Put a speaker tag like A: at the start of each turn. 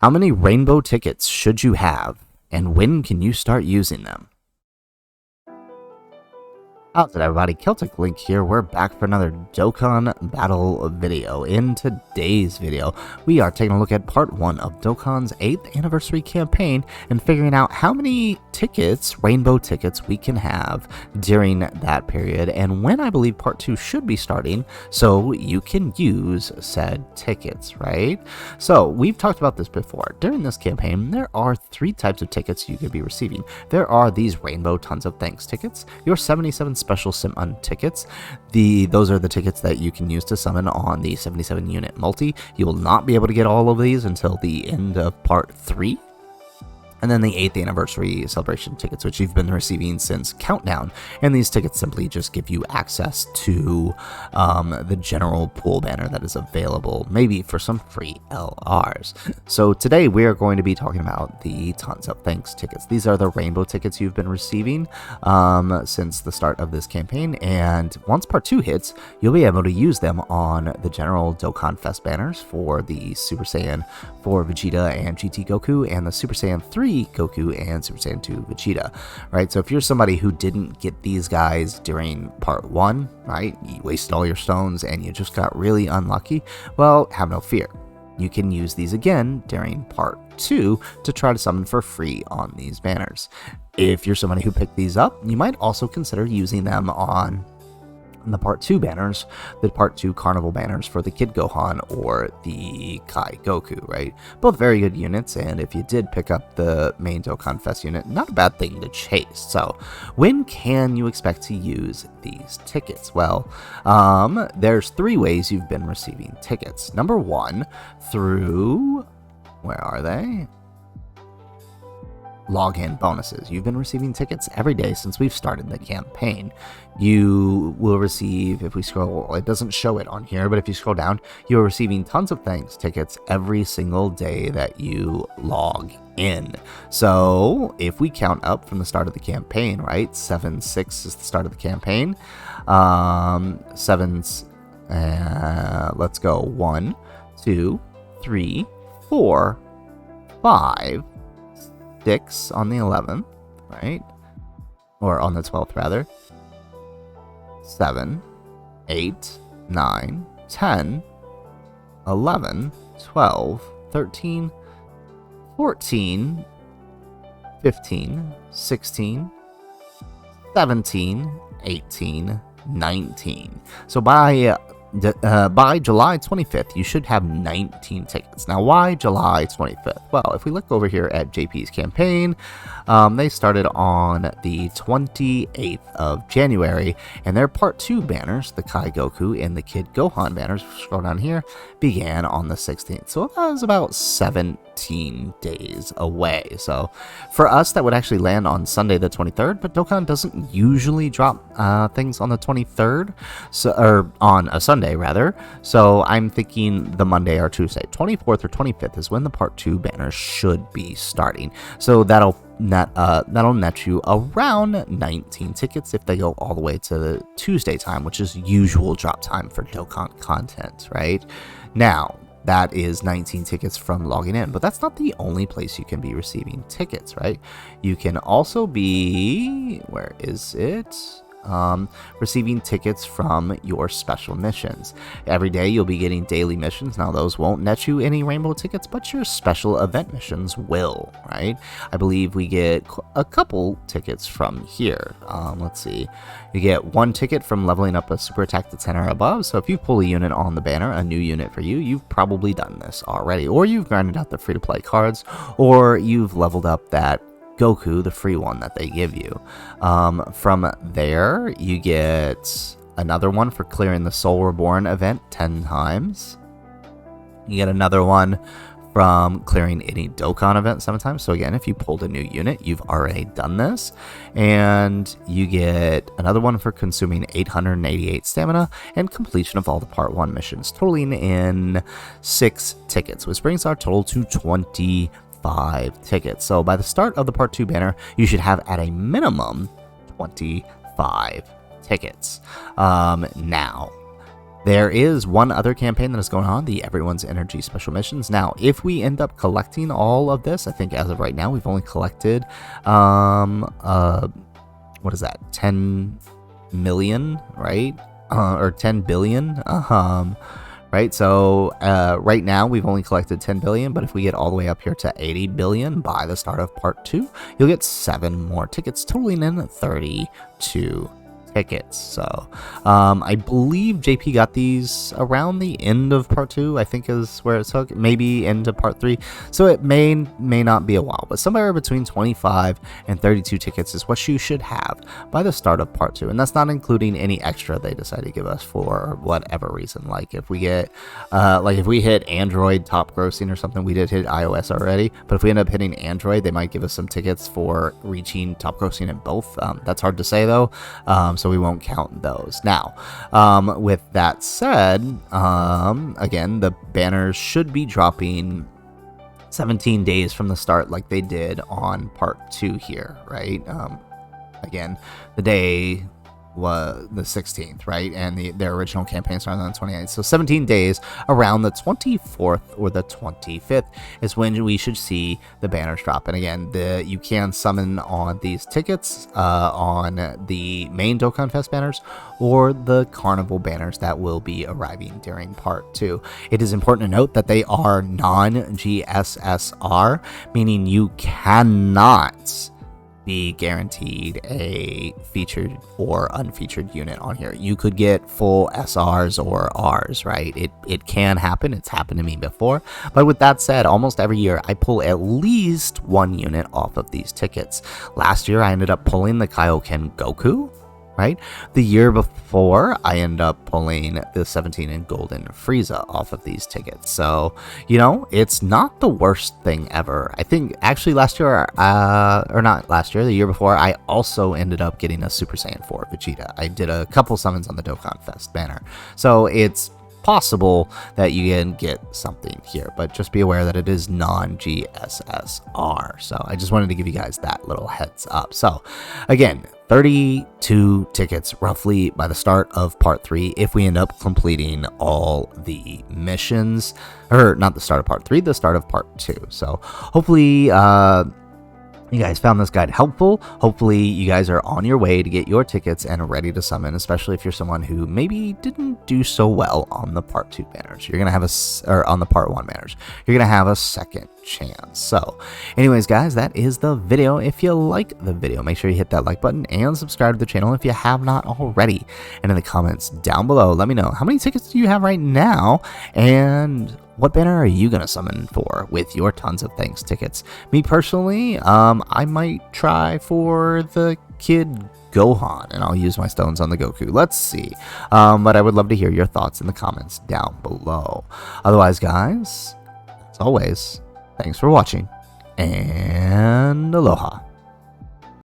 A: How many rainbow tickets should you have, and when can you start using them? How's it, everybody? Celtic Link here. We're back for another Dokkan Battle video. In today's video, we are taking a look at part 1 of Dokkan's 8th anniversary campaign and figuring out how many tickets, rainbow tickets, we can have during that period and when I believe part 2 should be starting so you can use said tickets, right? So, we've talked about this before. During this campaign, there are 3 types of tickets you could be receiving. There are these rainbow tons of thanks tickets, your 77 special summon tickets. Those are the tickets that you can use to summon on the 77 unit multi. You will not be able to get all of these until the end of part 3. And then the 8th anniversary celebration tickets, which you've been receiving since Countdown. And these tickets simply just give you access to the general pool banner that is available, maybe for some free LRs. So today we are going to be talking about the Tons of Thanks tickets. These are the rainbow tickets you've been receiving since the start of this campaign. And once part 2 hits, you'll be able to use them on the general Dokkan Fest banners for the Super Saiyan 4 Vegeta and GT Goku, and the Super Saiyan 3 Goku and Super Saiyan 2 Vegeta, right? So if you're somebody who didn't get these guys during part 1, right, you wasted all your stones and you just got really unlucky, well, have no fear. You can use these again during part 2 to try to summon for free on these banners. If you're somebody who picked these up, you might also consider using them on the part 2 banners, the part 2 carnival banners for the Kid Gohan or the Kai Goku, right? Both very good units, and if you did pick up the main Dokkan Fest unit, not a bad thing to chase. So when can you expect to use these tickets? Well, there's 3 ways you've been receiving tickets. Number 1, through, where are they? Login bonuses. You've been receiving tickets every day since we've started the campaign. You will receive, if we scroll, it doesn't show it on here, but if you scroll down, you're receiving tons of thanks tickets every single day that you log in. So if we count up from the start of the campaign, right? 7/6 is the start of the campaign. Let's go 1, 2, 3, 4, 5, 6 on the 11th, right? Or on the 12th, rather. 7, 8, 9, 10, 11, 12, 13, 14, 15, 16, 17, 18, 19. So by July 25th, you should have 19 tickets. Now, why July 25th? Well, if we look over here at JP's campaign, they started on the 28th of January, and their part 2 banners, the Kai Goku and the Kid Gohan banners, scroll down here, began on the 16th. So that was about 17 days away. So for us, that would actually land on Sunday the 23rd, but Dokkan doesn't usually drop things on the 23rd, or on a Sunday rather. So I'm thinking the Monday or Tuesday, 24th or 25th is when the part 2 banners should be starting. So that'll net you around 19 tickets if they go all the way to the Tuesday time, which is usual drop time for Dokkan content, right? Now, that is 19 tickets from logging in, but that's not the only place you can be receiving tickets, right? You can also be, where is it? Receiving tickets from your special missions. Every day you'll be getting daily missions. Now those won't net you any rainbow tickets, but your special event missions will, right? I believe we get a couple tickets from here. Let's see. You get 1 ticket from leveling up a super attack to 10 or above. So if you pull a unit on the banner, a new unit for you, you've probably done this already. Or you've grinded out the free-to-play cards, or you've leveled up that Goku, the free one that they give you. From there, you get another one for clearing the Soul Reborn event 10 times. You get another one from clearing any Dokkan event 7 times. So again, if you pulled a new unit, you've already done this. And you get another one for consuming 888 stamina and completion of all the part 1 missions, totaling in 6 tickets, which brings our total to 25 tickets. So by the start of the part 2 banner, you should have at a minimum 25 tickets. Now, There is one other campaign that is going on, the Everyone's Energy Special Missions. Now, if we end up collecting all of this, I think as of right now, we've only collected, what is that, 10 million, right? Or 10 billion, right? So right now we've only collected 10 billion, but if we get all the way up here to 80 billion by the start of part 2, you'll get 7 more tickets, totaling in 32 tickets. So I believe JP got these around the end of part 2, I think is where it took, maybe into part 3, so it may not be a while, but somewhere between 25 and 32 tickets is what you should have by the start of part 2, and that's not including any extra they decide to give us for whatever reason. Like if we get if we hit Android top grossing or something. We did hit iOS already, but if we end up hitting Android, they might give us some tickets for reaching top grossing in both. That's hard to say though, so we won't count those. Now, with that said, again, the banners should be dropping 17 days from the start like they did on part 2 here, right? Again, the day was the 16th, right? And their original campaign started on the 28th. So 17 days, around the 24th or the 25th is when we should see the banners drop. And again, you can summon on these tickets on the main Dokkan Fest banners or the Carnival banners that will be arriving during part 2. It is important to note that they are non-GSSR, meaning you cannot be guaranteed a featured or unfeatured unit on here. You could get full SRs or Rs, right? It can happen. It's happened to me before. But with that said, almost every year I pull at least one unit off of these tickets. Last year I ended up pulling the Kaioken Goku, right? The year before, I ended up pulling the 17 and Golden Frieza off of these tickets. So, you know, it's not the worst thing ever. I think actually last year, or not last year, the year before, I also ended up getting a Super Saiyan 4 Vegeta. I did a couple summons on the Dokkan Fest banner. So it's possible that you can get something here, but just be aware that it is non-GSSR. So I just wanted to give you guys that little heads up. So again, 32 tickets roughly by the start of part 3 if we end up completing all the missions, or not the start of part 3, the start of part 2. So hopefully you guys found this guide helpful. Hopefully you guys are on your way to get your tickets and ready to summon, especially if you're someone who maybe didn't do so well on the part 2 banners. You're gonna have on the part 1 banners. You're gonna have a second chance. So anyways guys, that is the video. If you like the video, make sure you hit that like button and subscribe to the channel if you have not already. And in the comments down below, let me know how many tickets do you have right now, and what banner are you going to summon for with your tons of thanks tickets? Me personally, I might try for the Kid Gohan, and I'll use my stones on the Goku. Let's see. But I would love to hear your thoughts in the comments down below. Otherwise, guys, as always, thanks for watching, and aloha.